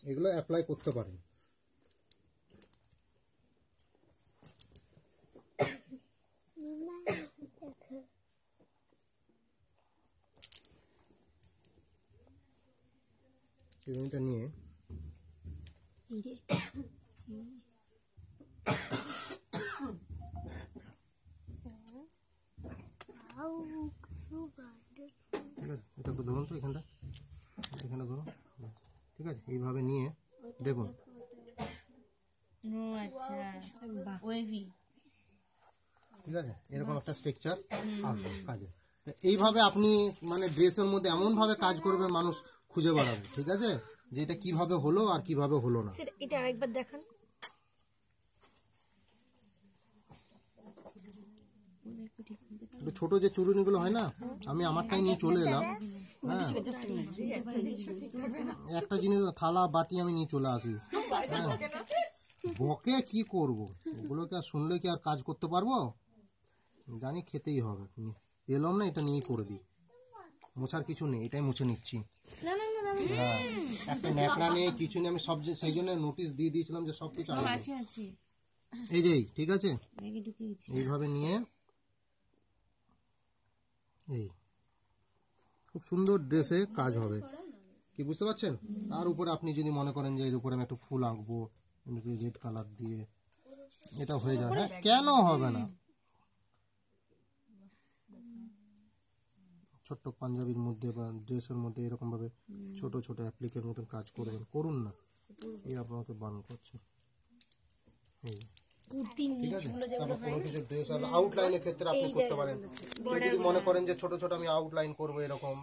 এগুলো অ্যাপ্লাই করতে পারেন। চিরুনিটা নিয়ে এটা একটু ধরুন তো, এখানে ধরুন, ঠিক আছে। এইভাবে নিয়ে দেখুন, ঠিক আছে, এরকম একটা স্ট্রাকচার আসবে কাজে। এইভাবে আপনি মানে ড্রেসের মধ্যে এমন ভাবে কাজ করবেন, মানুষ খুঁজে বেড়াবে, ঠিক আছে, যে এটা কিভাবে হলো আর কিভাবে হলো না। এটা আরেকবার দেখান। ছোট যে চুরুনিগুলো হয় না, আমি আমারটাই নিয়ে চলে এলাম। হ্যাঁ, একটা জিনিস থালা বাটি আমি নিয়ে চলে আসি। হ্যাঁ, বকে কি করব, ওগুলোকে আর শুনলে কি আর কাজ করতে পারবো? জানি খেতেই হবে। এলাম না, এটা নিয়ে করে দিই। মোছার কিছু নেই, এটাই মুছে নিচ্ছি। হ্যাঁ, একটা ন্যাকড়া নেই, কিছু নেই, আমি সব সেই জন্য নোটিশ দিয়ে দিয়েছিলাম যে সব কিছু আছে। এই যে, ঠিক আছে, এইভাবে নিয়ে এই খুব সুন্দর ড্রেসে কাজ হবে, কি বুঝতে পারছেন? তার উপরে আপনি যদি মনে করেন যে এর উপরে আমি একটু ফুল আঁকবো রেড কালার দিয়ে, এটা হয়ে যাবে। হ্যাঁ, কেন হবে না? ছোট্ট পাঞ্জাবির মধ্যে বা ড্রেসের মধ্যে এরকম ভাবে ছোট ছোট অ্যাপ্লিকের মতন কাজ করবেন, করুন না। এই আপনাকে বারণ করছে। আউটলাইনের ক্ষেত্রে আপনি করতে পারেন। যদি মনে করেন যে ছোট ছোট আমি আউটলাইন করবো এরকম,